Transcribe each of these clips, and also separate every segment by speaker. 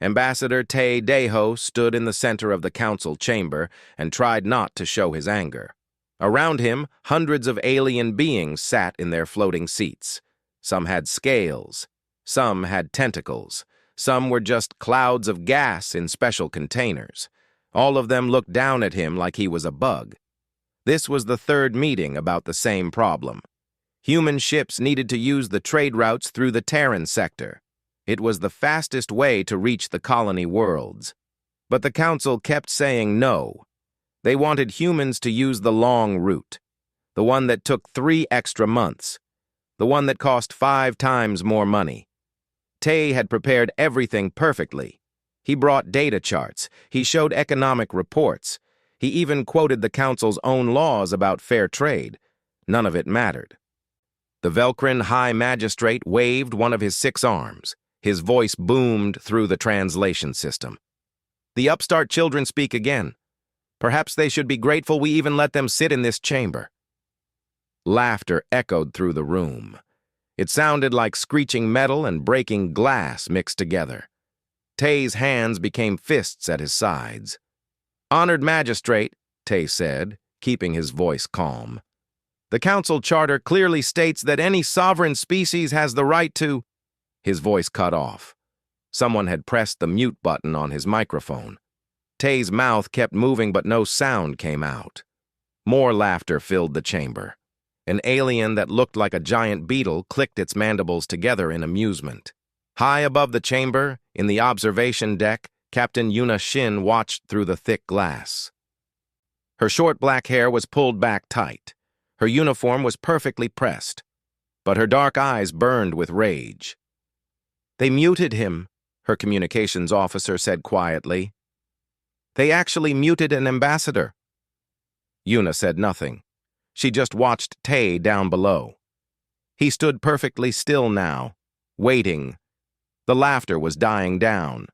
Speaker 1: Ambassador Te Deho stood in the center of the council chamber and tried not to show his anger. Around him, hundreds of alien beings sat in their floating seats. Some had scales, some had tentacles, some were just clouds of gas in special containers. All of them looked down at him like he was a bug. This was the third meeting about the same problem. Human ships needed to use the trade routes through the Terran sector. It was the fastest way to reach the colony worlds. But the council kept saying no. They wanted humans to use the long route, the one that took 3 extra months, the one that cost 5 times more money. Te had prepared everything perfectly. He brought data charts, he showed economic reports, he even quoted the council's own laws about fair trade. None of it mattered. The Velcrin High Magistrate waved one of his 6 arms. His voice boomed through the translation system. The upstart children speak again. Perhaps they should be grateful we even let them sit in this chamber. Laughter echoed through the room. It sounded like screeching metal and breaking glass mixed together. Te's hands became fists at his sides. "Honored Magistrate," Te said, keeping his voice calm. "The Council Charter clearly states that any sovereign species has the right to—" His voice cut off. Someone had pressed the mute button on his microphone. Te's mouth kept moving, but no sound came out. More laughter filled the chamber. An alien that looked like a giant beetle clicked its mandibles together in amusement. High above the chamber, in the observation deck, Captain Yuna Shin watched through the thick glass. Her short black hair was pulled back tight. Her uniform was perfectly pressed, but her dark eyes burned with rage. "They muted him," her communications officer said quietly. "They actually muted an ambassador." Yuna said nothing. She just watched Te down below. He stood perfectly still now, waiting. The laughter was dying down.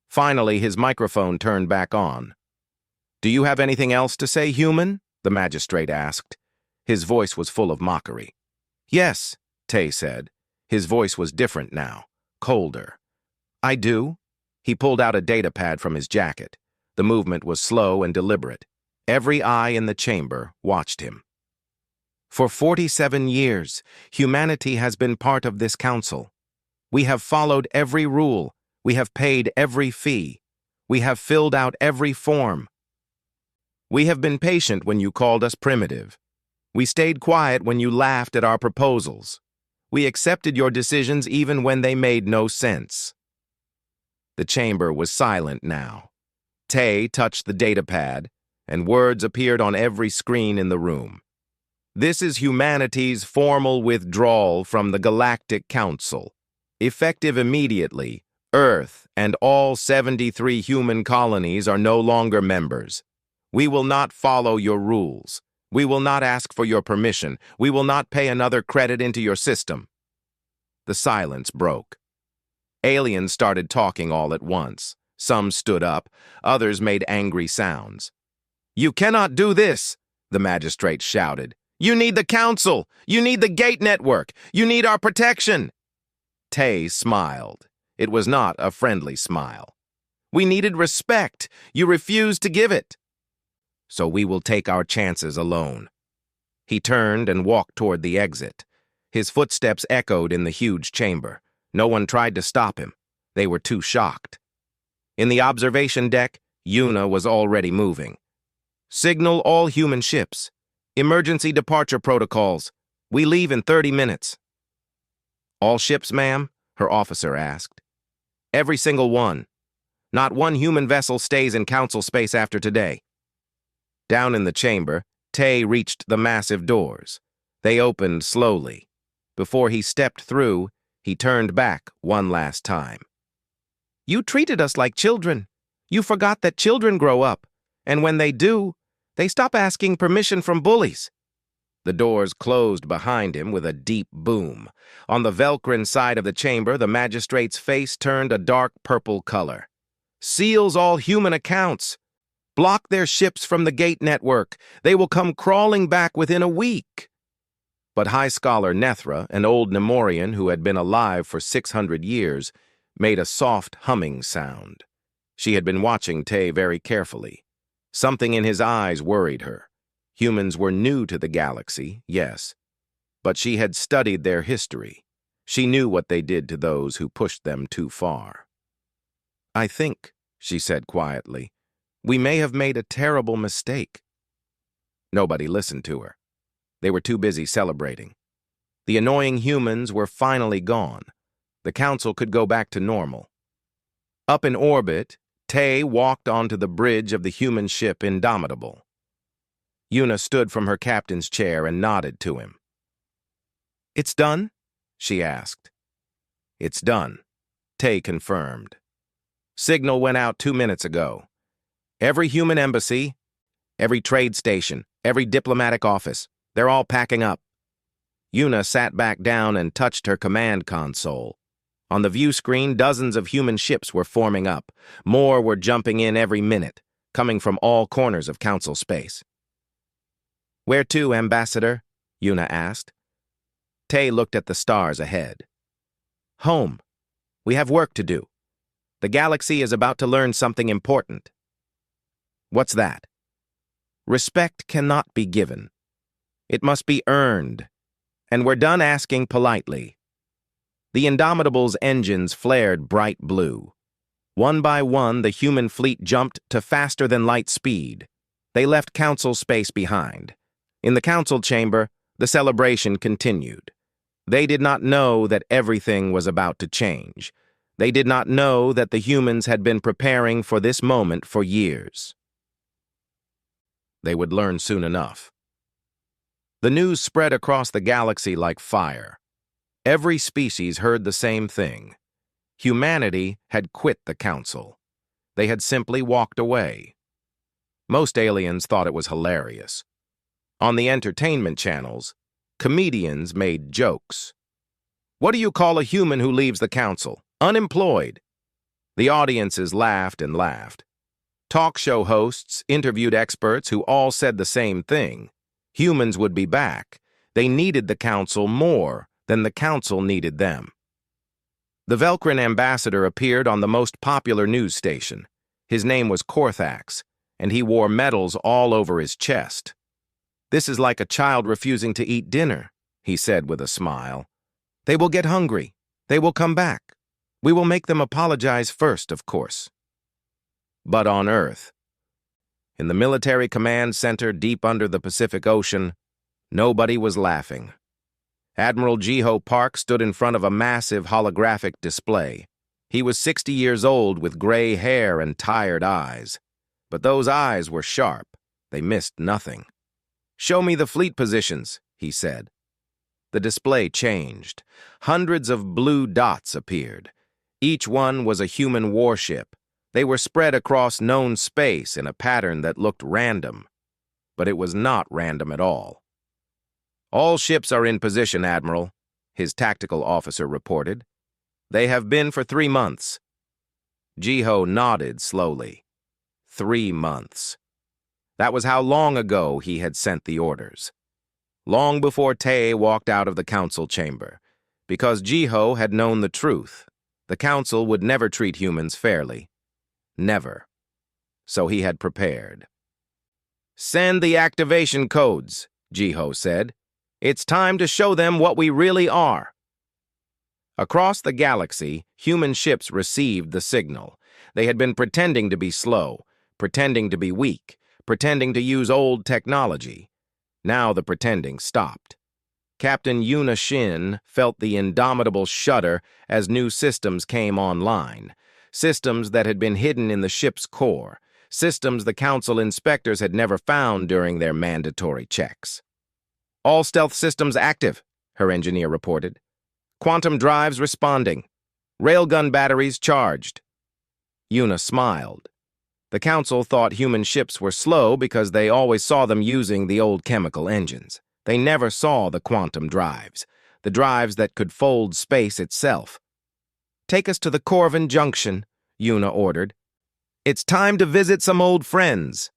Speaker 1: Finally, his microphone turned back on. "Do you have anything else to say, human?" the magistrate asked. His voice was full of mockery. "Yes," Te said. His voice was different now, colder. "I do." He pulled out a data pad from his jacket. The movement was slow and deliberate. Every eye in the chamber watched him. "For 47 years, humanity has been part of this council. We have followed every rule. We have paid every fee. We have filled out every form. We have been patient when you called us primitive. We stayed quiet when you laughed at our proposals. We accepted your decisions even when they made no sense." The chamber was silent now. Te touched the data pad, and words appeared on every screen in the room. "This is humanity's formal withdrawal from the Galactic Council. Effective immediately, Earth and all 73 human colonies are no longer members. We will not follow your rules. We will not ask for your permission. We will not pay another credit into your system." The silence broke. Aliens started talking all at once. Some stood up. Others made angry sounds. "You cannot do this," the magistrate shouted. "You need the council. You need the gate network. You need our protection." Te smiled. It was not a friendly smile. "We needed respect. You refused to give it. So we will take our chances alone." He turned and walked toward the exit. His footsteps echoed in the huge chamber. No one tried to stop him. They were too shocked. In the observation deck, Yuna was already moving. "Signal all human ships. Emergency departure protocols. We leave in 30 minutes. "All ships, ma'am?" her officer asked. "Every single one. Not one human vessel stays in council space after today." Down in the chamber, Te reached the massive doors. They opened slowly. Before he stepped through, he turned back one last time. "You treated us like children. You forgot that children grow up, and when they do, they stop asking permission from bullies." The doors closed behind him with a deep boom. On the Velcrin side of the chamber, the magistrate's face turned a dark purple color. "Seals all human accounts. Block their ships from the gate network. They will come crawling back within a week." But High Scholar Nethra, an old Nemorian who had been alive for 600 years, made a soft humming sound. She had been watching Tay very carefully. Something in his eyes worried her. Humans were new to the galaxy, yes, but she had studied their history. She knew what they did to those who pushed them too far. "I think," she said quietly, "we may have made a terrible mistake." Nobody listened to her. They were too busy celebrating. The annoying humans were finally gone. The council could go back to normal. Up in orbit, Tay walked onto the bridge of the human ship Indomitable. Yuna stood from her captain's chair and nodded to him. "It's done?" she asked. "It's done," Tay confirmed. "Signal went out 2 minutes ago. Every human embassy, every trade station, every diplomatic office, they're all packing up." Yuna sat back down and touched her command console. On the view screen, dozens of human ships were forming up. More were jumping in every minute, coming from all corners of Council space. "Where to, Ambassador?" Yuna asked. Tay looked at the stars ahead. "Home. We have work to do. The galaxy is about to learn something important." "What's that?" "Respect cannot be given. It must be earned. And we're done asking politely." The Indomitable's engines flared bright blue. One by one, the human fleet jumped to faster-than-light speed. They left Council space behind. In the Council chamber, the celebration continued. They did not know that everything was about to change. They did not know that the humans had been preparing for this moment for years. They would learn soon enough. The news spread across the galaxy like fire. Every species heard the same thing. Humanity had quit the Council. They had simply walked away. Most aliens thought it was hilarious. On the entertainment channels, comedians made jokes. "What do you call a human who leaves the Council? Unemployed." The audiences laughed and laughed. Talk show hosts interviewed experts who all said the same thing. Humans would be back. They needed the Council more than the Council needed them. The Velcrin ambassador appeared on the most popular news station. His name was Korthax, and he wore medals all over his chest. "This is like a child refusing to eat dinner," he said with a smile. "They will get hungry. They will come back. We will make them apologize first, of course." But on Earth, in the military command center deep under the Pacific Ocean, nobody was laughing. Admiral Jiho Park stood in front of a massive holographic display. He was 60 years old with gray hair and tired eyes. But those eyes were sharp. They missed nothing. "Show me the fleet positions," he said. The display changed. Hundreds of blue dots appeared. Each one was a human warship. They were spread across known space in a pattern that looked random. But it was not random at all. "All ships are in position, Admiral," his tactical officer reported. "They have been for 3 months." Jiho nodded slowly. 3 months. That was how long ago he had sent the orders. Long before Tay walked out of the Council chamber. Because Jiho had known the truth. The Council would never treat humans fairly. Never. So he had prepared. "Send the activation codes," Jiho said. "It's time to show them what we really are." Across the galaxy, human ships received the signal. They had been pretending to be slow, pretending to be weak, pretending to use old technology. Now the pretending stopped. Captain Yuna Shin felt the indomitable shudder as new systems came online. Systems that had been hidden in the ship's core. Systems the Council inspectors had never found during their mandatory checks. "All stealth systems active," her engineer reported. "Quantum drives responding. Railgun batteries charged." Yuna smiled. The Council thought human ships were slow because they always saw them using the old chemical engines. They never saw the quantum drives, the drives that could fold space itself. "Take us to the Corvin Junction," Yuna ordered. "It's time to visit some old friends."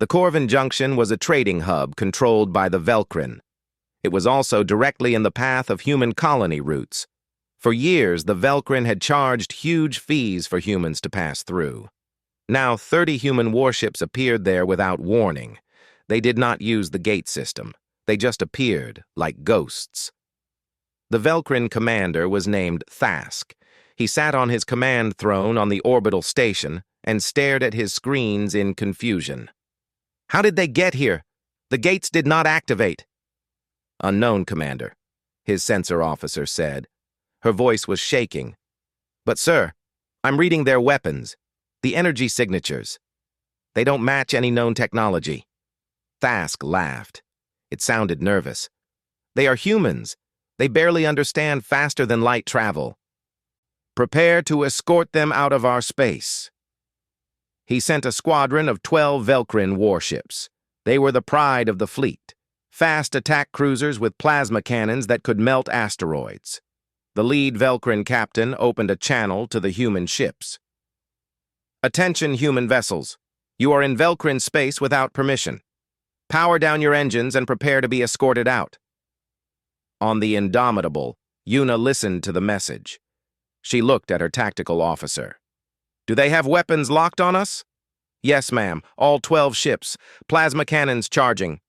Speaker 1: The Corvin Junction was a trading hub controlled by the Velcrin. It was also directly in the path of human colony routes. For years, the Velcrin had charged huge fees for humans to pass through. Now, 30 human warships appeared there without warning. They did not use the gate system. They just appeared, like ghosts. The Velcrin commander was named Thask. He sat on his command throne on the orbital station and stared at his screens in confusion. "How did they get here? The gates did not activate." "Unknown, Commander," his sensor officer said. Her voice was shaking. "But, sir, I'm reading their weapons, the energy signatures. They don't match any known technology." Thask laughed. It sounded nervous. "They are humans. They barely understand faster than light travel. Prepare to escort them out of our space." He sent a squadron of 12 Velcrin warships. They were the pride of the fleet, fast attack cruisers with plasma cannons that could melt asteroids. The lead Velcrin captain opened a channel to the human ships. "Attention, human vessels. You are in Velcrin space without permission. Power down your engines and prepare to be escorted out." On the Indomitable, Yuna listened to the message. She looked at her tactical officer. "Do they have weapons locked on us?" "Yes, ma'am. All 12 ships. Plasma cannons charging."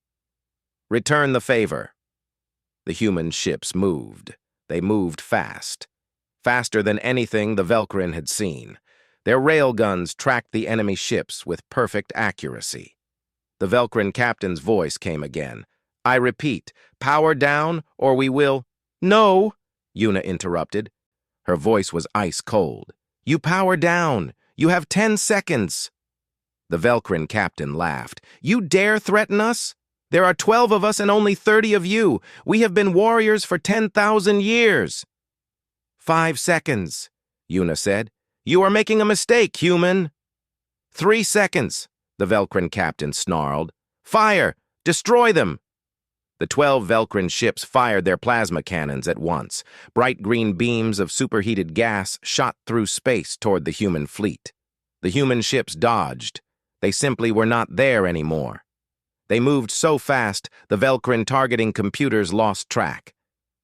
Speaker 1: "Return the favor." The human ships moved. They moved fast. Faster than anything the Velcrin had seen. Their railguns tracked the enemy ships with perfect accuracy. The Velcrin captain's voice came again. "I repeat, power down, or we will—" "No," Yuna interrupted. Her voice was ice cold. "You power down. You have 10 seconds." The Velcrin captain laughed. "You dare threaten us? There are 12 of us and only 30 of you. We have been warriors for 10,000 years. 5 seconds, Yuna said. "You are making a mistake, human." 3 seconds, the Velcrin captain snarled. "Fire! Destroy them!" The 12 Velcrin ships fired their plasma cannons at once. Bright green beams of superheated gas shot through space toward the human fleet. The human ships dodged. They simply were not there anymore. They moved so fast, the Velcrin targeting computers lost track.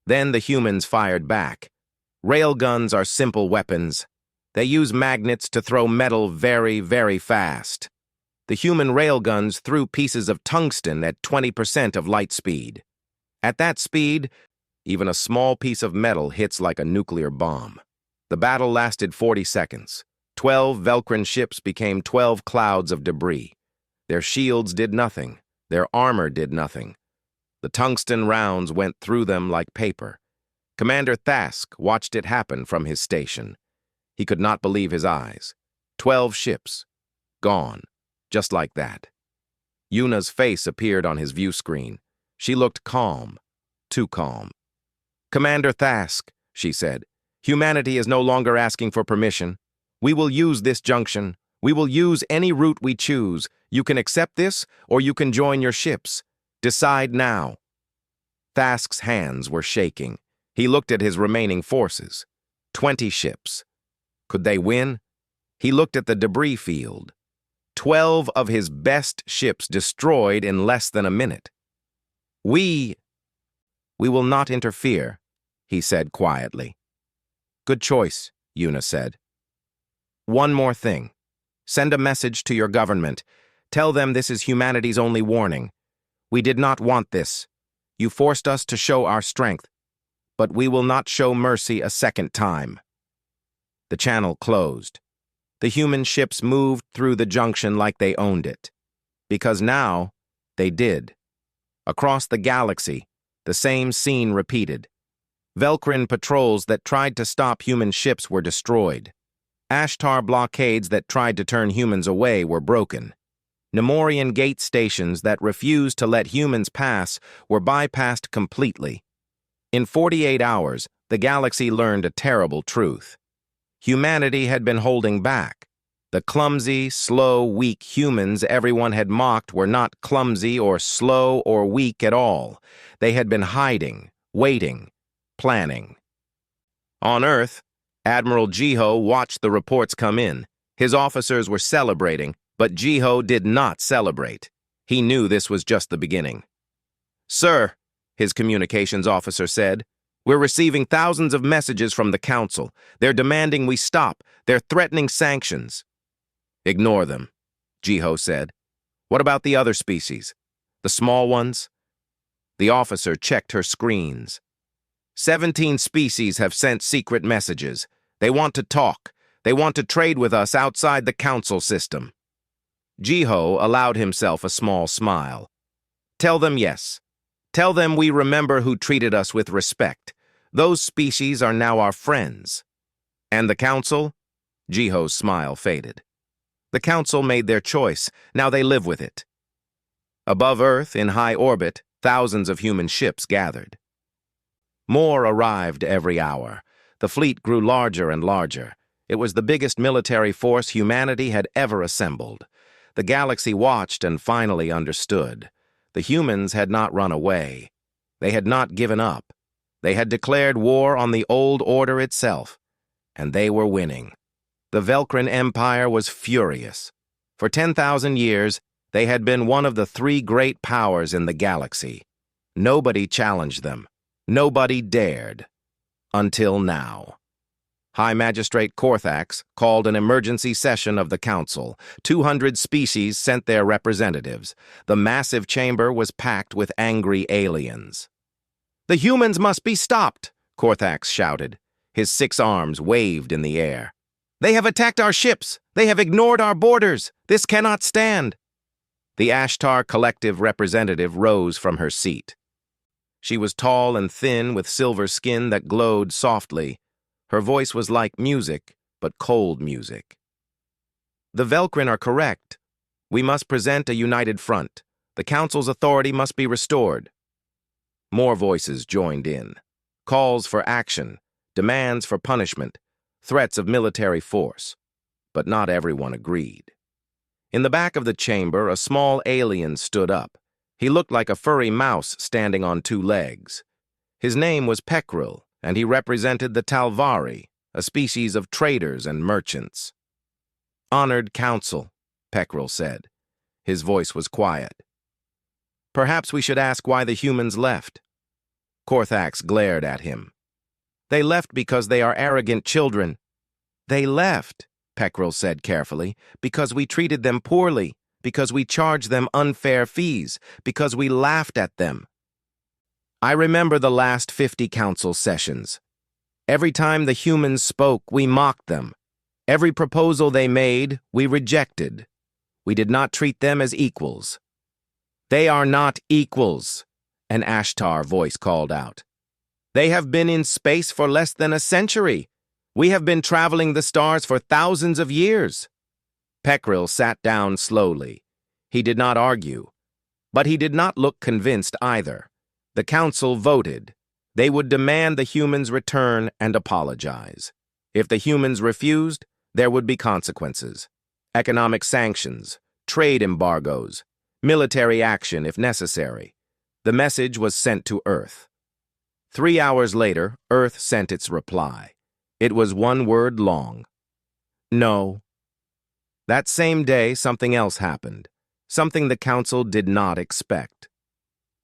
Speaker 1: Then the humans fired back. Railguns are simple weapons. They use magnets to throw metal very, very fast. The human railguns threw pieces of tungsten at 20% of light speed. At that speed, even a small piece of metal hits like a nuclear bomb. The battle lasted 40 seconds. 12 Velcrin ships became 12 clouds of debris. Their shields did nothing. Their armor did nothing. The tungsten rounds went through them like paper. Commander Thask watched it happen from his station. He could not believe his eyes. 12 ships. Gone. Just like that. Yuna's face appeared on his view screen. She looked calm. Too calm. "Commander Thask," she said, "humanity is no longer asking for permission. We will use this junction. We will use any route we choose. You can accept this, or you can join your ships. Decide now." Thask's hands were shaking. He looked at his remaining forces. 20 ships. Could they win? He looked at the debris field. 12 of his best ships destroyed in less than a minute. We will not interfere," he said quietly. "Good choice," Yuna said. "One more thing. Send a message to your government. Tell them this is humanity's only warning. We did not want this. You forced us to show our strength, but we will not show mercy a second time." The channel closed. The human ships moved through the junction like they owned it. Because now, they did. Across the galaxy, the same scene repeated. Velcrin patrols that tried to stop human ships were destroyed. Ashtar blockades that tried to turn humans away were broken. Nemorian gate stations that refused to let humans pass were bypassed completely. In 48 hours, the galaxy learned a terrible truth. Humanity had been holding back. The clumsy, slow, weak humans everyone had mocked were not clumsy or slow or weak at all. They had been hiding, waiting, planning. On Earth, Admiral Jiho watched the reports come in. His officers were celebrating, but Jiho did not celebrate. He knew this was just the beginning. "Sir," his communications officer said, We're receiving thousands of messages from the Council. They're demanding we stop. They're threatening sanctions. Ignore them, Jiho said. What about the other species? The small ones? The officer checked her screens. 17 species have sent secret messages. They want to talk. They want to trade with us outside the Council system. Jiho allowed himself a small smile. Tell them yes. Tell them we remember who treated us with respect. Those species are now our friends. And the Council? Jiho's smile faded. The Council made their choice. Now they live with it. Above Earth, in high orbit, thousands of human ships gathered. More arrived every hour. The fleet grew larger and larger. It was the biggest military force humanity had ever assembled. The galaxy watched and finally understood. The humans had not run away. They had not given up. They had declared war on the old order itself. And they were winning. The Velcrin Empire was furious. For 10,000 years, they had been one of the three great powers in the galaxy. Nobody challenged them. Nobody dared. Until now. High Magistrate Korthax called an emergency session of the Council. 200 species sent their representatives. The massive chamber was packed with angry aliens. "The humans must be stopped," Korthax shouted. His 6 arms waved in the air. "They have attacked our ships. They have ignored our borders. This cannot stand." The Ashtar Collective representative rose from her seat. She was tall and thin with silver skin that glowed softly. Her voice was like music, but cold music. "The Velcrin are correct. We must present a united front. The Council's authority must be restored." More voices joined in. Calls for action, demands for punishment, threats of military force. But not everyone agreed. In the back of the chamber, a small alien stood up. He looked like a furry mouse standing on 2 legs. His name was Pekril, and he represented the Talvari, a species of traders and merchants. "Honored Council," Pekril said. His voice was quiet. "Perhaps we should ask why the humans left." Korthax glared at him. "They left because they are arrogant children." "They left," Pekril said carefully, "because we treated them poorly, because we charged them unfair fees, because we laughed at them." I remember the last 50 council sessions. Every time the humans spoke, we mocked them. Every proposal they made, we rejected. We did not treat them as equals. "They are not equals," an Ashtar voice called out. "They have been in space for less than a century. We have been traveling the stars for thousands of years." Pekril sat down slowly. He did not argue, but he did not look convinced either. The council voted. They would demand the humans return and apologize. If the humans refused, there would be consequences. Economic sanctions, trade embargoes, military action if necessary. The message was sent to Earth. 3 hours later, Earth sent its reply. It was 1 word long. No. That same day, something else happened. Something the council did not expect.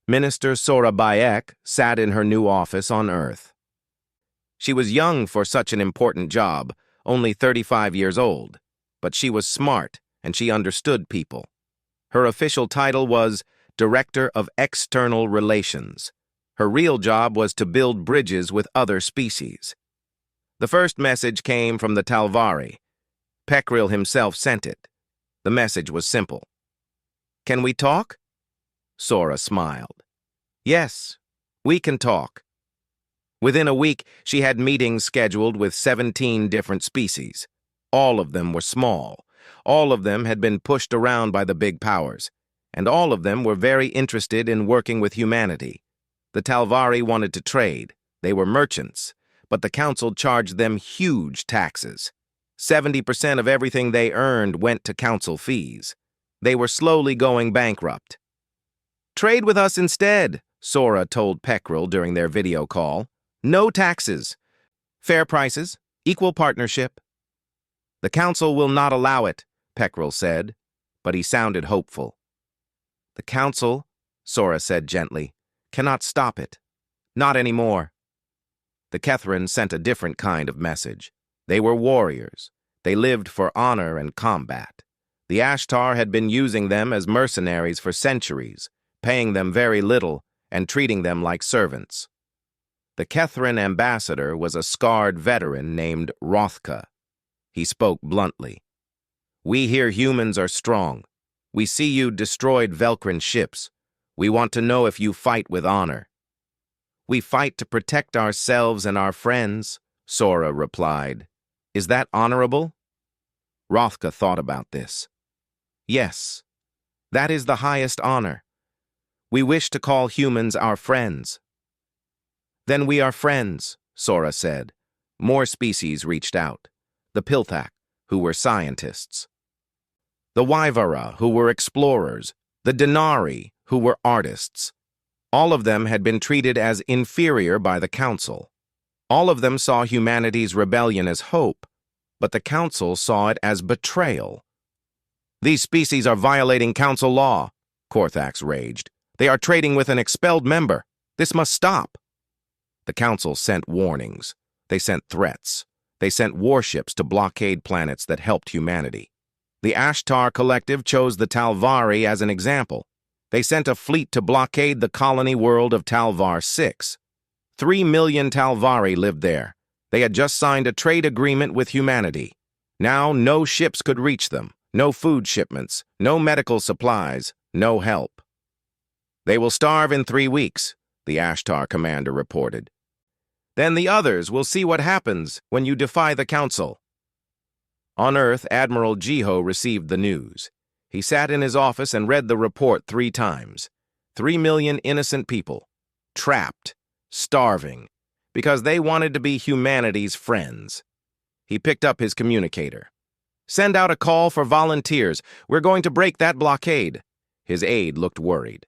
Speaker 1: Minister Sora Bayek sat in her new office on Earth. She was young for such an important job, only 35 years old, but she was smart and she understood people. Her official title was Director of External Relations. Her real job was to build bridges with other species. The first message came from the Talvari. Pekril himself sent it. The message was simple. "Can we talk?" Sora smiled. "Yes, we can talk." Within a week, she had meetings scheduled with 17 different species. All of them were small. All of them had been pushed around by the big powers. And all of them were very interested in working with humanity. The Talvari wanted to trade. They were merchants. But the council charged them huge taxes. 70% of everything they earned went to council fees. They were slowly going bankrupt. "Trade with us instead," Sora told Pekril during their video call. "No taxes. Fair prices, equal partnership." "The council will not allow it," Pekril said, but he sounded hopeful. "The council," Sora said gently, "cannot stop it. Not anymore." The Kethrans sent a different kind of message. They were warriors. They lived for honor and combat. The Ashtar had been using them as mercenaries for centuries, paying them very little and treating them like servants. The Kethran ambassador was a scarred veteran named Rothka. He spoke bluntly. "We here humans are strong. We see you destroyed Velkran ships. We want to know if you fight with honor." "We fight to protect ourselves and our friends," Sora replied. "Is that honorable?" Rothka thought about this. "Yes, that is the highest honor. We wish to call humans our friends." "Then we are friends," Sora said. More species reached out. The Pilthak, who were scientists. The Waivara, who were explorers. The Denari, who were artists. All of them had been treated as inferior by the Council. All of them saw humanity's rebellion as hope, but the Council saw it as betrayal. "These species are violating Council law," Korthax raged. "They are trading with an expelled member. This must stop." The Council sent warnings. They sent threats. They sent warships to blockade planets that helped humanity. The Ashtar Collective chose the Talvari as an example. They sent a fleet to blockade the colony world of Talvar 6. 3 million Talvari lived there. They had just signed a trade agreement with humanity. Now no ships could reach them, no food shipments, no medical supplies, no help. "They will starve in 3 weeks, the Ashtar commander reported. "Then the others will see what happens when you defy the Council." On Earth, Admiral Jiho received the news. He sat in his office and read the report 3 times. 3 million innocent people, trapped, starving, because they wanted to be humanity's friends. He picked up his communicator. "Send out a call for volunteers. We're going to break that blockade." His aide looked worried.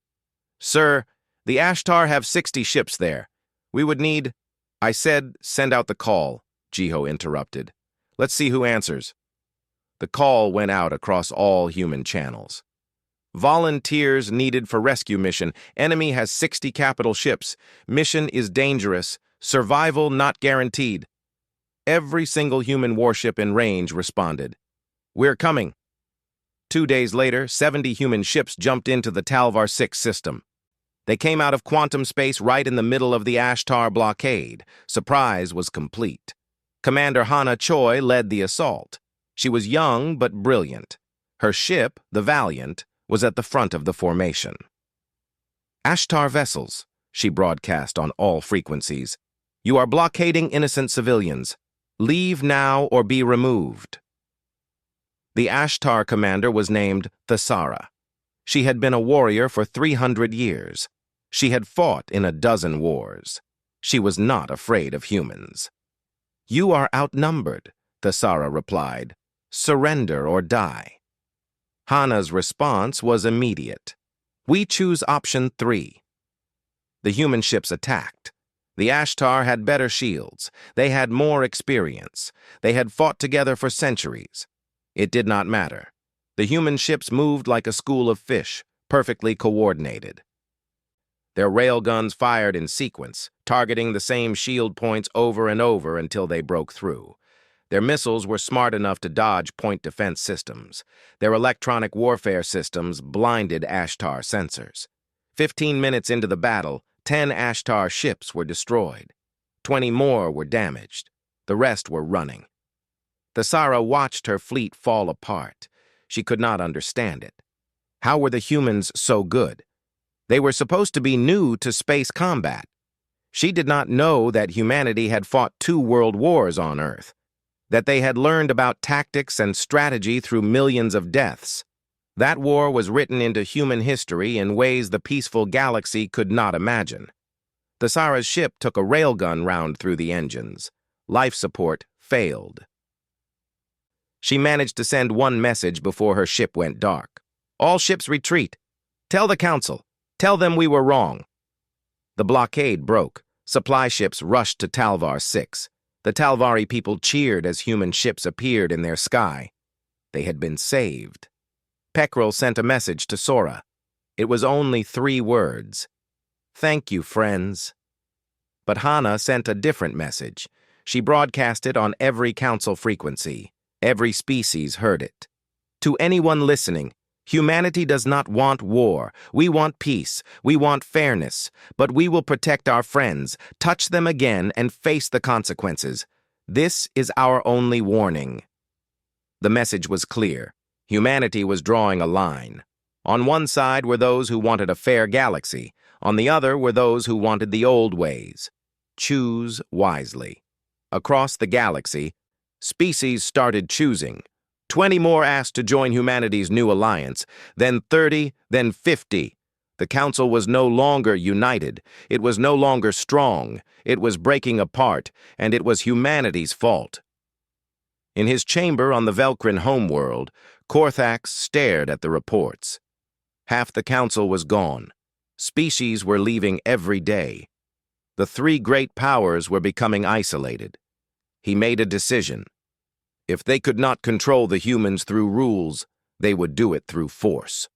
Speaker 1: "Sir, the Ashtar have 60 ships there. We would need—" "I said send out the call," Jiho interrupted. "Let's see who answers." The call went out across all human channels. "Volunteers needed for rescue mission. Enemy has 60 capital ships. Mission is dangerous. Survival not guaranteed." Every single human warship in range responded. "We're coming." 2 days later, 70 human ships jumped into the Talvar 6 system. They came out of quantum space right in the middle of the Ashtar blockade. Surprise was complete. Commander Hana Choi led the assault. She was young but brilliant. Her ship, the Valiant, was at the front of the formation. "Ashtar vessels," she broadcast on all frequencies. "You are blockading innocent civilians. Leave now or be removed." The Ashtar commander was named Thasara. She had been a warrior for 300 years. She had fought in a dozen wars. She was not afraid of humans. "You are outnumbered," Thasara replied. "Surrender or die." Hana's response was immediate. "We choose option 3. The human ships attacked. The Ashtar had better shields. They had more experience. They had fought together for centuries. It did not matter. The human ships moved like a school of fish, perfectly coordinated. Their railguns fired in sequence, targeting the same shield points over and over until they broke through. Their missiles were smart enough to dodge point defense systems. Their electronic warfare systems blinded Ashtar sensors. 15 minutes into the battle, 10 Ashtar ships were destroyed. 20 more were damaged. The rest were running. Thasara watched her fleet fall apart. She could not understand it. How were the humans so good? They were supposed to be new to space combat. She did not know that humanity had fought 2 world wars on Earth, that they had learned about tactics and strategy through millions of deaths. That war was written into human history in ways the peaceful galaxy could not imagine. Thasara's ship took a railgun round through the engines. Life support failed. She managed to send one message before her ship went dark. "All ships retreat. Tell the Council. Tell them we were wrong." The blockade broke. Supply ships rushed to Talvar 6. The Talvari people cheered as human ships appeared in their sky. They had been saved. Pekrel sent a message to Sora. It was only 3 words. "Thank you, friends." But Hana sent a different message. She broadcast it on every council frequency. Every species heard it. To anyone listening, humanity does not want war. We want peace. We want fairness. But we will protect our friends, touch them again, and face the consequences. This is our only warning. The message was clear. Humanity was drawing a line. On one side were those who wanted a fair galaxy. On the other were those who wanted the old ways. Choose wisely. Across the galaxy, species started choosing. 20 more asked to join humanity's new alliance, then 30, then 50. The council was no longer united. It was no longer strong. It was breaking apart, and it was humanity's fault. In his chamber on the Velcrin homeworld, Korthax stared at the reports. Half the council was gone. Species were leaving every day. The three great powers were becoming isolated. He made a decision. If they could not control the humans through rules, they would do it through force.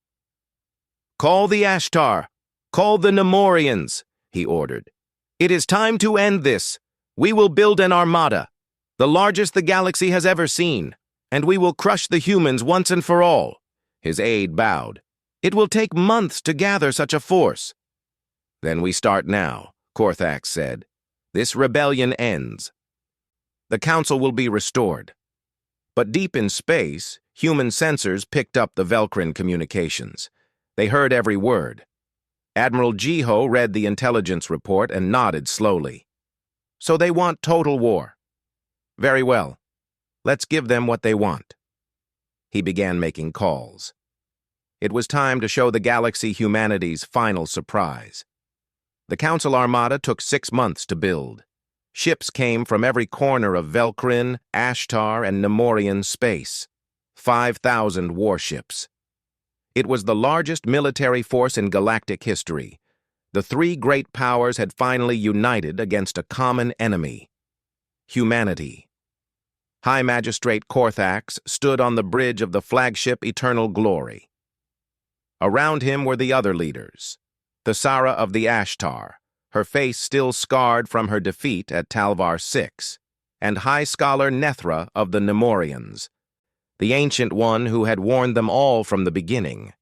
Speaker 1: "Call the Ashtar! Call the Nemorians!" he ordered. "It is time to end this. We will build an armada, the largest the galaxy has ever seen, and we will crush the humans once and for all." His aide bowed. "It will take months to gather such a force." "Then we start now," Korthax said. "This rebellion ends. The council will be restored." But deep in space, human sensors picked up the Velcrin communications. They heard every word. Admiral Jiho read the intelligence report and nodded slowly. "So they want total war. Very well. Let's give them what they want." He began making calls. It was time to show the galaxy humanity's final surprise. The Council Armada took 6 months to build. Ships came from every corner of Velcrin, Ashtar, and Nemorian space. 5,000 warships. It was the largest military force in galactic history. The three great powers had finally united against a common enemy: humanity. High Magistrate Korthax stood on the bridge of the flagship Eternal Glory. Around him were the other leaders. The Sara of the Ashtar, her face still scarred from her defeat at Talvar 6, and High Scholar Nethra of the Nemorians, the Ancient One who had warned them all from the beginning.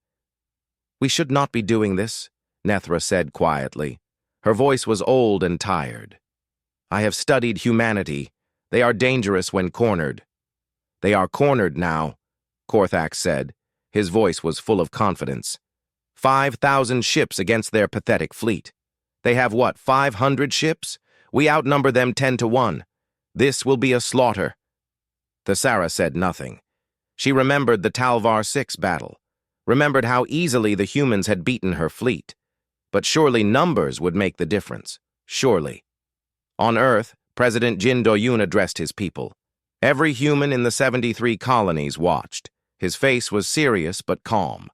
Speaker 1: "We should not be doing this," Nethra said quietly. Her voice was old and tired. "I have studied humanity. They are dangerous when cornered." "They are cornered now," Korthax said. His voice was full of confidence. 5,000 ships against their pathetic fleet. They have what, 500 ships? We outnumber them 10 to 1. This will be a slaughter. The Sara said nothing. She remembered the Talvar 6 battle, remembered how easily the humans had beaten her fleet. But surely numbers would make the difference. Surely. On Earth, President Jin Do-yoon addressed his people. Every human in the 73 colonies watched. His face was serious but calm.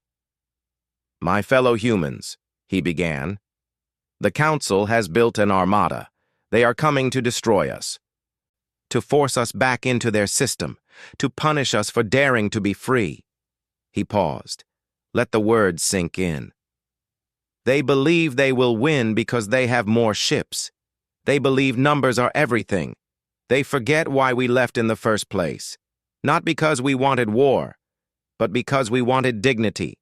Speaker 1: "My fellow humans," he began, "the Council has built an armada. They are coming to destroy us, to force us back into their system, to punish us for daring to be free." He paused. Let the words sink in. "They believe they will win because they have more ships. They believe numbers are everything. They forget why we left in the first place. Not because we wanted war, but because we wanted dignity.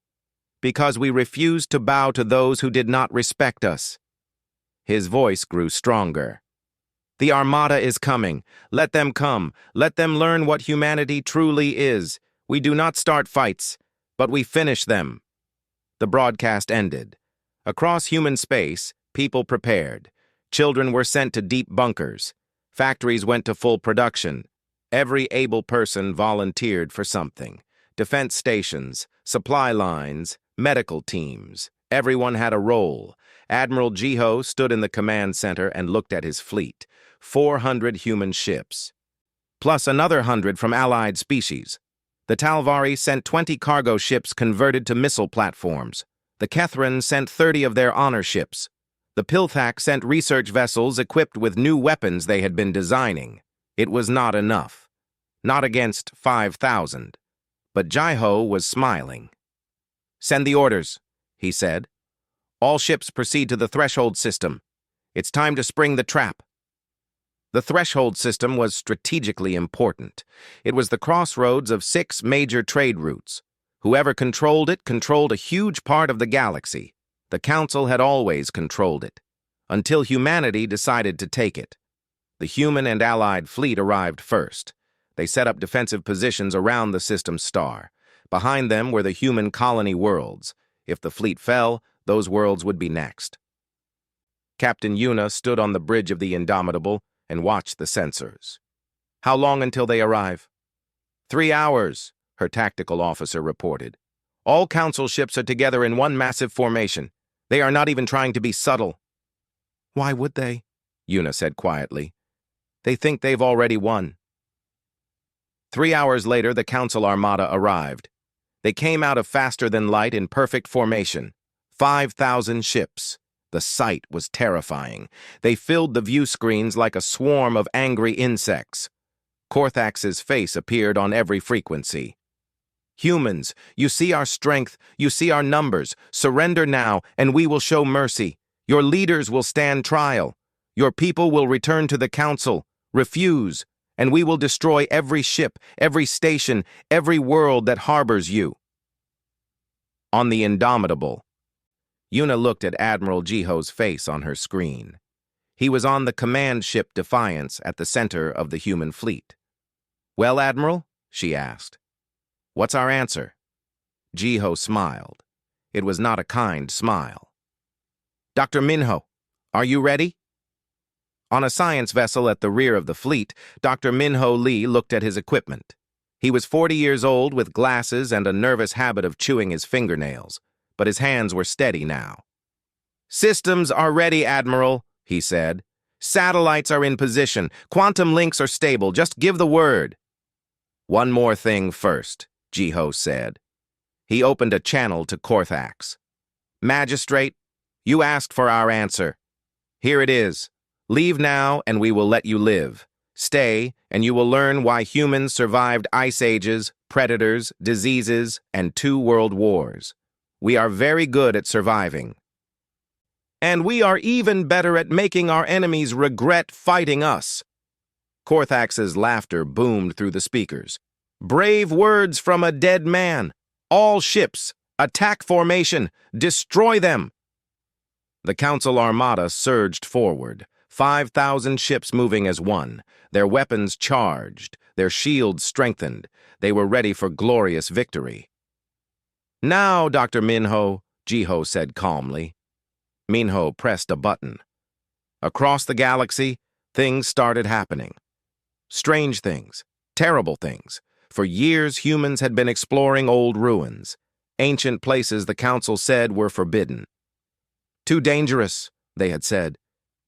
Speaker 1: Because we refused to bow to those who did not respect us." His voice grew stronger. "The Armada is coming. Let them come. Let them learn what humanity truly is. We do not start fights, but we finish them." The broadcast ended. Across human space, people prepared. Children were sent to deep bunkers. Factories went to full production. Every able person volunteered for something. Defense stations, supply lines, medical teams. Everyone had a role. Admiral Jiho stood in the command center and looked at his fleet. 400 human ships, plus another 100 from allied species. The Talvari sent 20 cargo ships converted to missile platforms. The Kethran sent 30 of their honor ships. The Pilthak sent research vessels equipped with new weapons they had been designing. It was not enough. Not against 5,000. But Jiho was smiling. "Send the orders," he said. "All ships proceed to the threshold system. It's time to spring the trap. The threshold system was strategically important. It was the crossroads of 6 major trade routes. Whoever controlled it controlled a huge part of the galaxy. The Council had always controlled it, until humanity decided to take it. The human and allied fleet arrived first. They set up defensive positions around the system's star. Behind them were the human colony worlds. If the fleet fell, those worlds would be next. Captain Yuna stood on the bridge of the Indomitable and watched the sensors. How long until they arrive? 3 hours, her tactical officer reported. All Council ships are together in one massive formation. They are not even trying to be subtle. Why would they? Yuna said quietly. They think they've already won. 3 hours later, the Council Armada arrived. They came out of faster than light in perfect formation. 5,000 ships. The sight was terrifying. They filled the view screens like a swarm of angry insects. Korthax's face appeared on every frequency. Humans, you see our strength, you see our numbers. Surrender now, and we will show mercy. Your leaders will stand trial. Your people will return to the Council. Refuse, and we will destroy every ship, every station, every world that harbors you. On the Indomitable, Yuna looked at Admiral Jiho's face on her screen. He was on the command ship Defiance at the center of the human fleet. Well, Admiral? She asked. What's our answer? Jiho smiled. It was not a kind smile. Dr. Minho, are you ready? On a science vessel at the rear of the fleet, Dr. Minho Lee looked at his equipment. He was 40 years old with glasses and a nervous habit of chewing his fingernails, but his hands were steady now. Systems are ready, Admiral, he said. Satellites are in position. Quantum links are stable. Just give the word. One more thing first, Jiho said. He opened a channel to Korthax. Magistrate, you asked for our answer. Here it is. Leave now, and we will let you live. Stay, and you will learn why humans survived ice ages, predators, diseases, and 2 world wars. We are very good at surviving. And we are even better at making our enemies regret fighting us. Korthax's laughter boomed through the speakers. Brave words from a dead man. All ships, attack formation, destroy them. The Council Armada surged forward. 5,000 ships moving as one, their weapons charged, their shields strengthened. They were ready for glorious victory. Now, Dr. Minho, Jiho said calmly. Minho pressed a button. Across the galaxy, things started happening. Strange things, terrible things. For years, humans had been exploring old ruins, ancient places the Council said were forbidden. Too dangerous, they had said.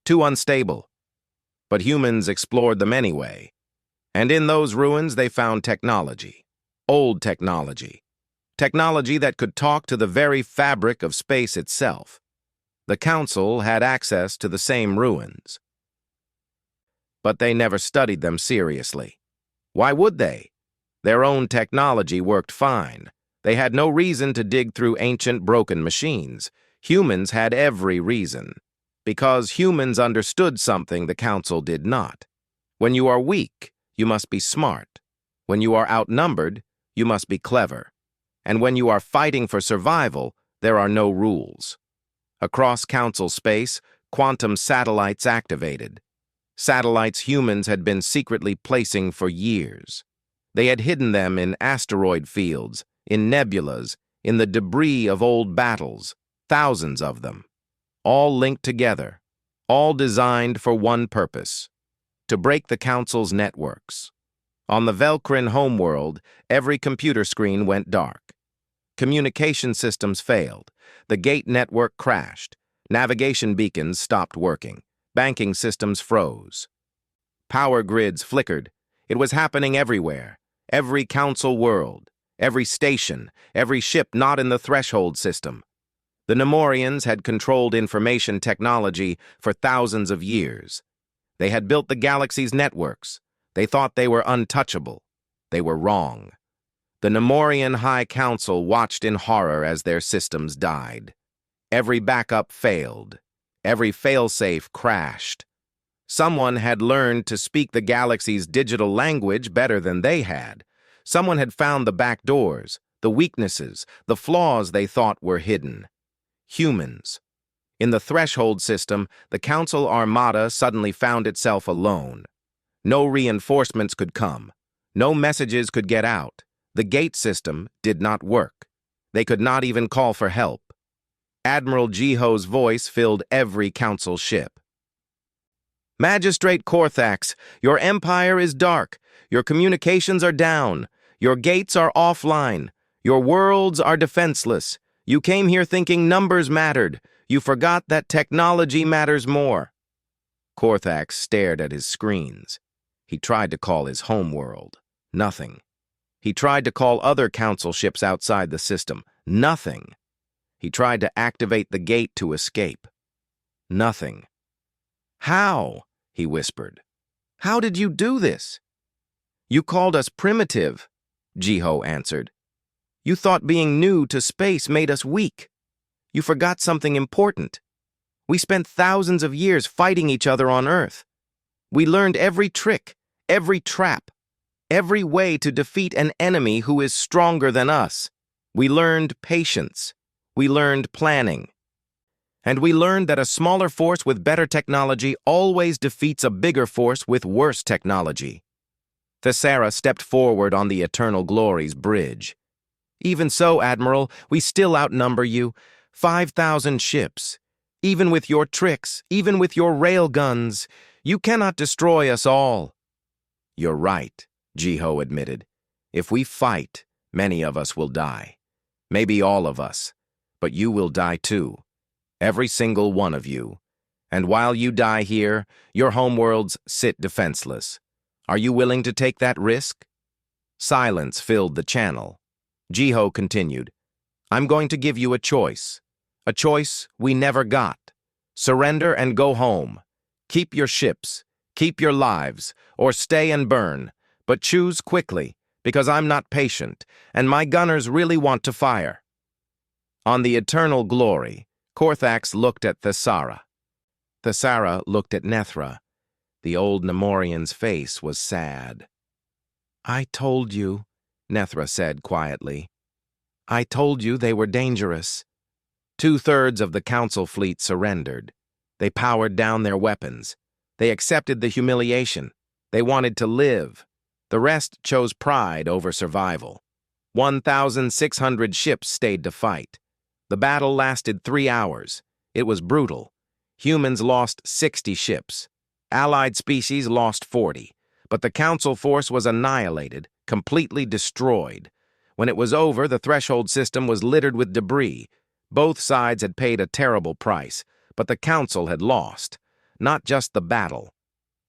Speaker 1: Too unstable. But humans explored them anyway. And in those ruins they found technology. Old technology. Technology that could talk to the very fabric of space itself. The Council had access to the same ruins. But they never studied them seriously. Why would they? Their own technology worked fine. They had no reason to dig through ancient broken machines. Humans had every reason. Because humans understood something the Council did not. When you are weak, you must be smart. When you are outnumbered, you must be clever. And when you are fighting for survival, there are no rules. Across Council space, quantum satellites activated. Satellites humans had been secretly placing for years. They had hidden them in asteroid fields, in nebulas, in the debris of old battles, thousands of them. All linked together, all designed for one purpose, to break the Council's networks. On the Velcrin homeworld, every computer screen went dark. Communication systems failed. The gate network crashed. Navigation beacons stopped working. Banking systems froze. Power grids flickered. It was happening everywhere. Every Council world, every station, every ship not in the threshold system. The Nemorians had controlled information technology for thousands of years. They had built the galaxy's networks. They thought they were untouchable. They were wrong. The Nemorian High Council watched in horror as their systems died. Every backup failed. Every failsafe crashed. Someone had learned to speak the galaxy's digital language better than they had. Someone had found the back doors, the weaknesses, the flaws they thought were hidden. Humans. In the threshold system, the Council Armada suddenly found itself alone. No reinforcements could come. No messages could get out. The gate system did not work. They could not even call for help. Admiral Jiho's voice filled every council ship. Magistrate Korthax, your empire is dark. Your communications are down. Your gates are offline. Your worlds are defenseless. You came here thinking numbers mattered. You forgot that technology matters more. Korthax stared at his screens. He tried to call his homeworld. Nothing. He tried to call other council ships outside the system. Nothing. He tried to activate the gate to escape. Nothing. How? He whispered. How did you do this? You called us primitive, Jiho answered. You thought being new to space made us weak. You forgot something important. We spent thousands of years fighting each other on Earth. We learned every trick, every trap, every way to defeat an enemy who is stronger than us. We learned patience. We learned planning. And we learned that a smaller force with better technology always defeats a bigger force with worse technology. Thessara stepped forward on the Eternal Glory's bridge. Even so, Admiral, we still outnumber you. 5,000 ships. Even with your tricks, even with your railguns, you cannot destroy us all. You're right, Jiho admitted. If we fight, many of us will die. Maybe all of us. But you will die too. Every single one of you. And while you die here, your homeworlds sit defenseless. Are you willing to take that risk? Silence filled the channel. Jiho continued, I'm going to give you a choice. A choice we never got. Surrender and go home. Keep your ships, keep your lives, or stay and burn. But choose quickly, because I'm not patient, and my gunners really want to fire. On the Eternal Glory, Korthax looked at Thessara. Thessara looked at Nethra. The old Nemorian's face was sad. I told you, Nethra said quietly. I told you they were dangerous. 2/3 of the Council fleet surrendered. They powered down their weapons. They accepted the humiliation. They wanted to live. The rest chose pride over survival. 1,600 ships stayed to fight. The battle lasted 3 hours. It was brutal. Humans lost 60 ships. Allied species lost 40. But the Council force was annihilated, completely destroyed. When it was over, the threshold system was littered with debris. Both sides had paid a terrible price, but the Council had lost. Not just the battle.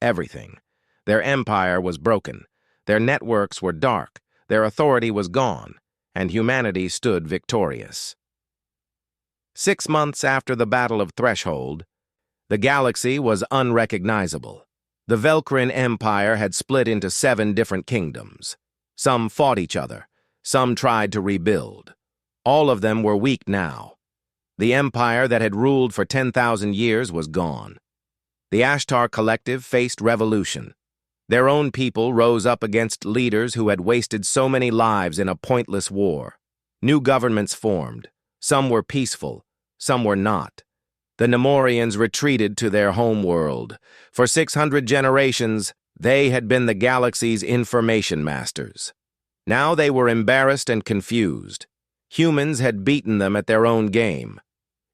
Speaker 1: Everything. Their empire was broken. Their networks were dark. Their authority was gone. And humanity stood victorious. 6 months after the Battle of Threshold, the galaxy was unrecognizable. The Velkrin Empire had split into 7 different kingdoms. Some fought each other. Some tried to rebuild. All of them were weak now. The empire that had ruled for 10,000 years was gone. The Ashtar Collective faced revolution. Their own people rose up against leaders who had wasted so many lives in a pointless war. New governments formed. Some were peaceful, some were not. The Nemorians retreated to their homeworld. For 600 generations, they had been the galaxy's information masters. Now they were embarrassed and confused. Humans had beaten them at their own game.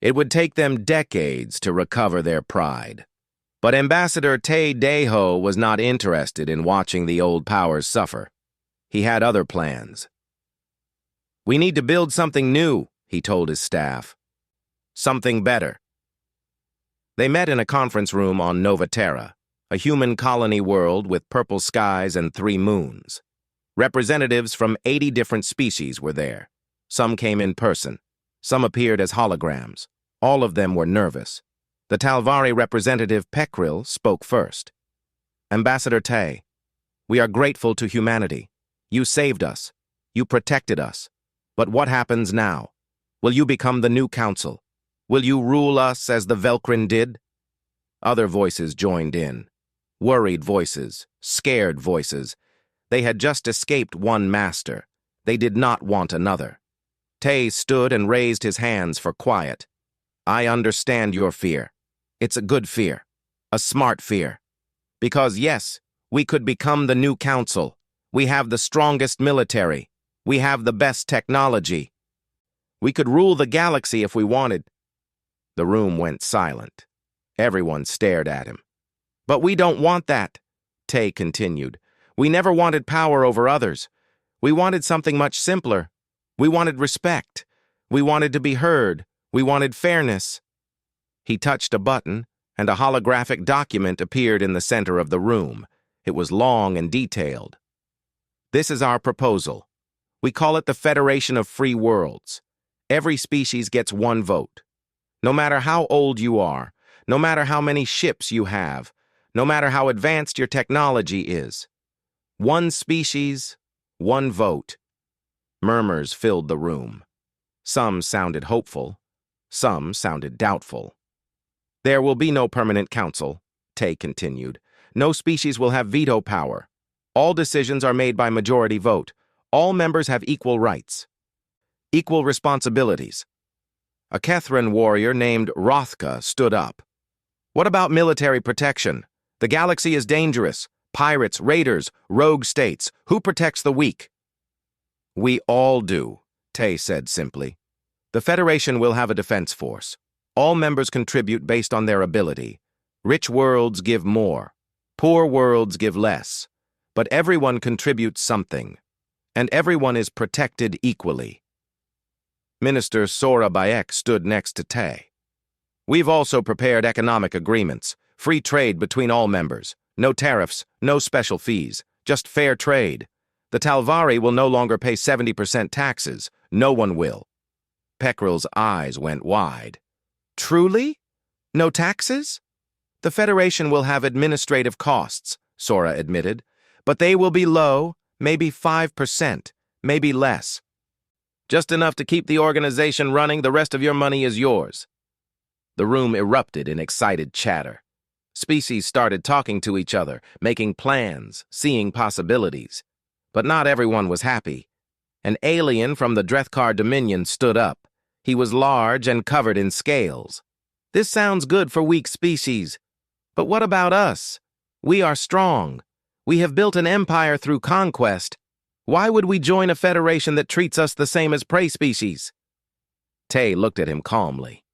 Speaker 1: It would take them decades to recover their pride. But Ambassador Te Deho was not interested in watching the old powers suffer. He had other plans. We need to build something new, he told his staff. Something better. They met in a conference room on Nova Terra, a human colony world with purple skies and 3 moons. Representatives from 80 different species were there. Some came in person. Some appeared as holograms. All of them were nervous. The Talvari representative Pekril spoke first. Ambassador Te, we are grateful to humanity. You saved us. You protected us. But what happens now? Will you become the new council? Will you rule us as the Velkrin did? Other voices joined in. Worried voices, scared voices. They had just escaped one master. They did not want another. Tay stood and raised his hands for quiet. I understand your fear. It's a good fear. A smart fear. Because yes, we could become the new council. We have the strongest military. We have the best technology. We could rule the galaxy if we wanted. The room went silent. Everyone stared at him. But we don't want that, Tay continued. We never wanted power over others. We wanted something much simpler. We wanted respect. We wanted to be heard. We wanted fairness. He touched a button, and a holographic document appeared in the center of the room. It was long and detailed. This is our proposal. We call it the Federation of Free Worlds. Every species gets one vote. No matter how old you are, no matter how many ships you have, no matter how advanced your technology is. One species, one vote. Murmurs filled the room. Some sounded hopeful. Some sounded doubtful. There will be no permanent council, Tay continued. No species will have veto power. All decisions are made by majority vote. All members have equal rights. Equal responsibilities. A Kethran warrior named Rothka stood up. What about military protection? The galaxy is dangerous. Pirates, raiders, rogue states. Who protects the weak? We all do, Tay said simply. The Federation will have a defense force. All members contribute based on their ability. Rich worlds give more. Poor worlds give less. But everyone contributes something. And everyone is protected equally. Minister Sora Bayek stood next to Tay. We've also prepared economic agreements, free trade between all members, no tariffs, no special fees, just fair trade. The Talvari will no longer pay 70% taxes. No one will. Peckrell's eyes went wide. Truly? No taxes? The Federation will have administrative costs, Sora admitted, but they will be low, maybe 5%, maybe less. Just enough to keep the organization running. The rest of your money is yours. The room erupted in excited chatter. Species started talking to each other, making plans, seeing possibilities. But not everyone was happy. An alien from the Drethkar Dominion stood up. He was large and covered in scales. This sounds good for weak species. But what about us? We are strong. We have built an empire through conquest. Why would we join a federation that treats us the same as prey species? Tay looked at him calmly.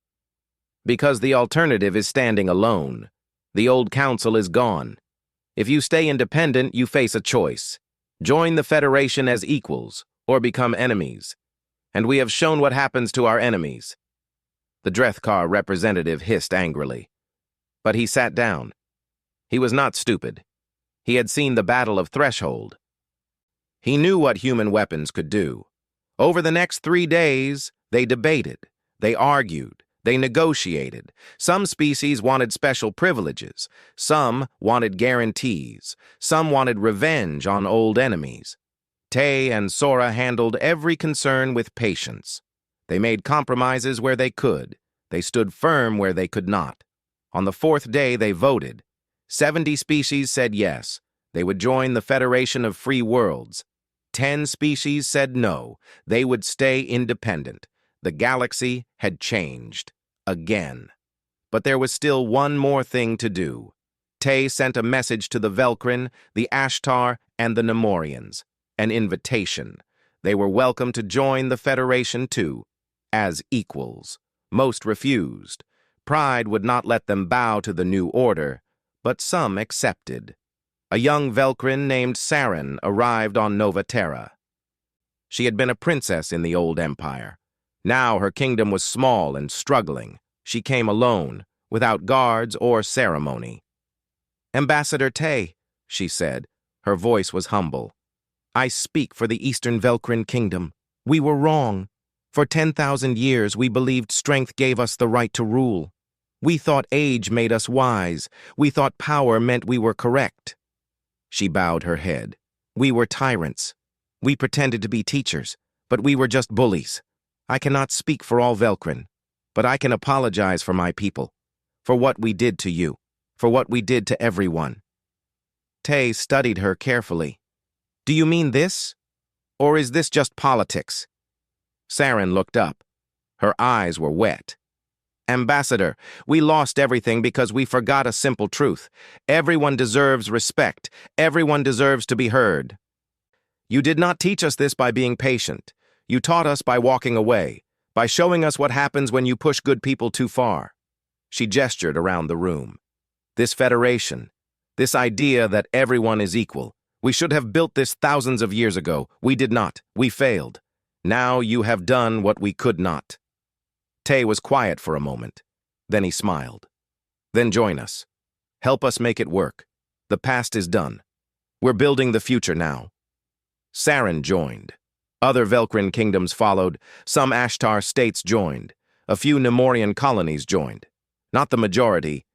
Speaker 1: Because the alternative is standing alone. The old council is gone. If you stay independent, you face a choice. Join the Federation as equals, or become enemies. And we have shown what happens to our enemies. The Drethkar representative hissed angrily. But he sat down. He was not stupid. He had seen the Battle of Threshold. He knew what human weapons could do. Over the next 3 days, they debated, they argued, they negotiated. Some species wanted special privileges. Some wanted guarantees. Some wanted revenge on old enemies. Tay and Sora handled every concern with patience. They made compromises where they could. They stood firm where they could not. On the 4th day, they voted. 70 species said yes. They would join the Federation of Free Worlds. 10 species said no. They would stay independent. The galaxy had changed. Again. But there was still one more thing to do. Tay sent a message to the Velkrin, the Ashtar, and the Nemorians. An invitation. They were welcome to join the Federation too, as equals. Most refused. Pride would not let them bow to the new order, but some accepted. A young Velkrin named Saren arrived on Nova Terra. She had been a princess in the old empire. Now her kingdom was small and struggling. She came alone, without guards or ceremony. Ambassador Tay, she said. Her voice was humble. I speak for the Eastern Velkrin Kingdom. We were wrong. For 10,000 years we believed strength gave us the right to rule. We thought age made us wise. We thought power meant we were correct. She bowed her head. We were tyrants. We pretended to be teachers, but we were just bullies. I cannot speak for all Velkrin. but I can apologize for my people, for what we did to you, for what we did to everyone." Tay studied her carefully. "Do you mean this? Or is this just politics?" Saren looked up. Her eyes were wet. "Ambassador, we lost everything because we forgot a simple truth. Everyone deserves respect. Everyone deserves to be heard. You did not teach us this by being patient. You taught us by walking away, by showing us what happens when you push good people too far." She gestured around the room. "This federation, this idea that everyone is equal, we should have built this thousands of years ago. We did not. We failed. Now you have done what we could not." Tay was quiet for a moment. Then he smiled. "Then join us. Help us make it work. The past is done. We're building the future now." Saren joined. Other Velkrin kingdoms followed. Some Ashtar states joined. A few Nemorian colonies joined. Not the majority,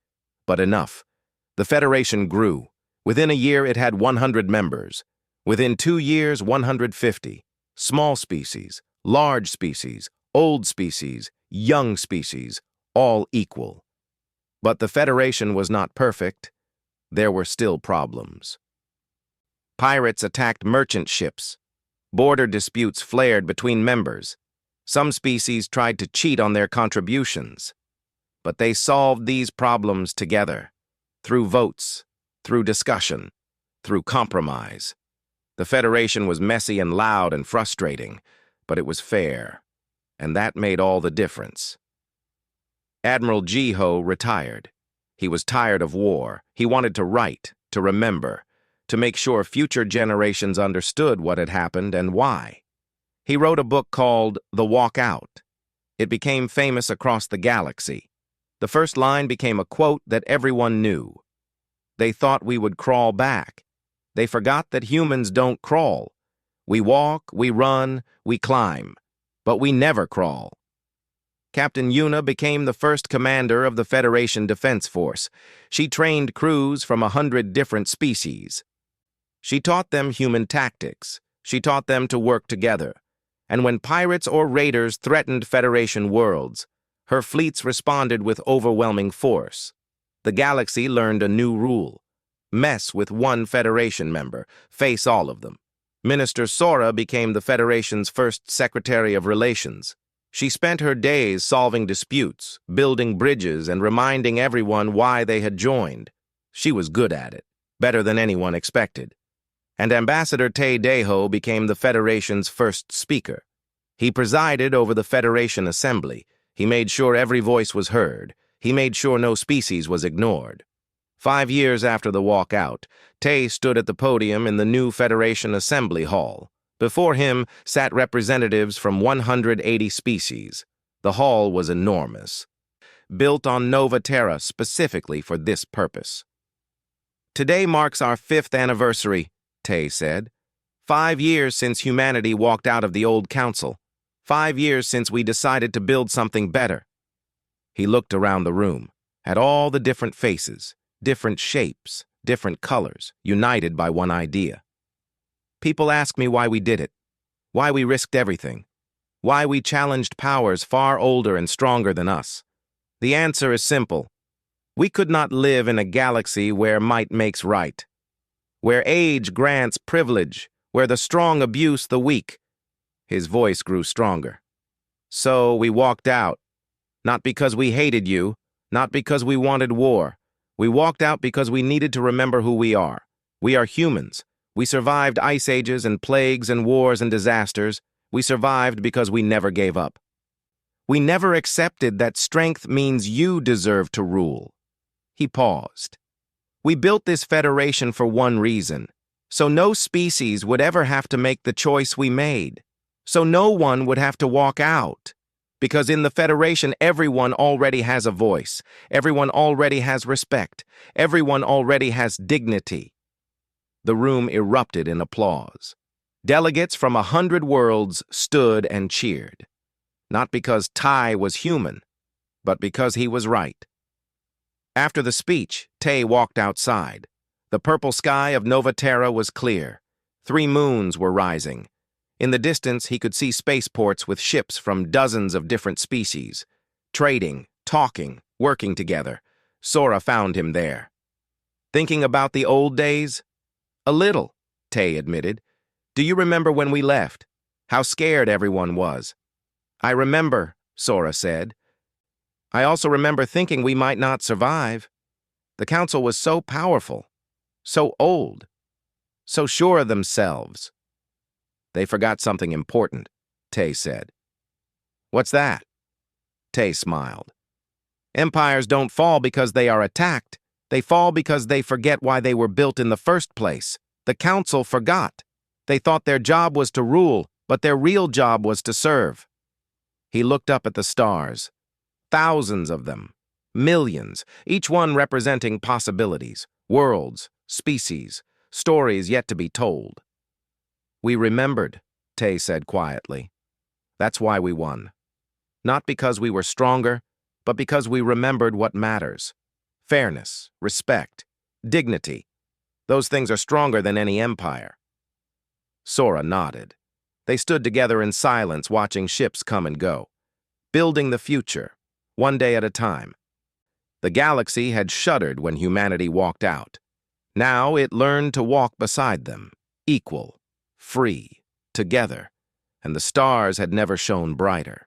Speaker 1: but enough. The Federation grew. Within a year, it had 100 members. Within 2 years, 150. Small species, large species, old species, young species, all equal. But the Federation was not perfect. There were still problems. Pirates attacked merchant ships. Border disputes flared between members. Some species tried to cheat on their contributions. But they solved these problems together, through votes, through discussion, through compromise. The Federation was messy and loud and frustrating, but it was fair. And that made all the difference. Admiral Jiho retired. He was tired of war. He wanted to write, to remember, to make sure future generations understood what had happened and why. He wrote a book called The Walk Out. It became famous across the galaxy. The first line became a quote that everyone knew. "They thought we would crawl back. They forgot that humans don't crawl. We walk, we run, we climb. But we never crawl." Captain Yuna became the first commander of the Federation Defense Force. She trained crews from 100 different species. She taught them human tactics. She taught them to work together. And when pirates or raiders threatened Federation worlds, her fleets responded with overwhelming force. The galaxy learned a new rule. Mess with one Federation member, face all of them. Minister Sora became the Federation's first Secretary of Relations. She spent her days solving disputes, building bridges, and reminding everyone why they had joined. She was good at it, better than anyone expected. And Ambassador Tay Deho became the Federation's first speaker. He presided over the Federation Assembly. He made sure every voice was heard. He made sure no species was ignored. 5 years after the walkout, Tay stood at the podium in the new Federation Assembly Hall. Before him sat representatives from 180 species. The hall was enormous, built on Nova Terra specifically for this purpose. "Today marks our 5th anniversary," Tay said. 5 years since humanity walked out of the old council. 5 years since we decided to build something better." He looked around the room, at all the different faces, different shapes, different colors, united by one idea. "People ask me why we did it, why we risked everything, why we challenged powers far older and stronger than us. The answer is simple. We could not live in a galaxy where might makes right, where age grants privilege, where the strong abuse the weak." His voice grew stronger. "So we walked out, not because we hated you, not because we wanted war. We walked out because we needed to remember who we are. We are humans. We survived ice ages and plagues and wars and disasters. We survived because we never gave up. We never accepted that strength means you deserve to rule." He paused. "We built this federation for one reason, so no species would ever have to make the choice we made. So no one would have to walk out. Because in the Federation, everyone already has a voice. Everyone already has respect. Everyone already has dignity." The room erupted in applause. Delegates from 100 worlds stood and cheered. Not because Tay was human, but because he was right. After the speech, Tay walked outside. The purple sky of Nova Terra was clear. 3 moons were rising. In the distance, he could see spaceports with ships from dozens of different species. Trading, talking, working together. Sora found him there. Thinking about the old days? A little, Tay admitted. Do you remember when we left? How scared everyone was. I remember, Sora said. I also remember thinking we might not survive. The council was so powerful, so old, so sure of themselves. They forgot something important, Tay said. What's that? Tay smiled. Empires don't fall because they are attacked. They fall because they forget why they were built in the first place. The council forgot. They thought their job was to rule, but their real job was to serve. He looked up at the stars. Thousands of them. Millions, each one representing possibilities, worlds, species, stories yet to be told. We remembered, Tay said quietly. That's why we won. Not because we were stronger, but because we remembered what matters. Fairness, respect, dignity. Those things are stronger than any empire. Sora nodded. They stood together in silence, watching ships come and go. Building the future, one day at a time. The galaxy had shuddered when humanity walked out. Now it learned to walk beside them, equal, free, together, and the stars had never shone brighter.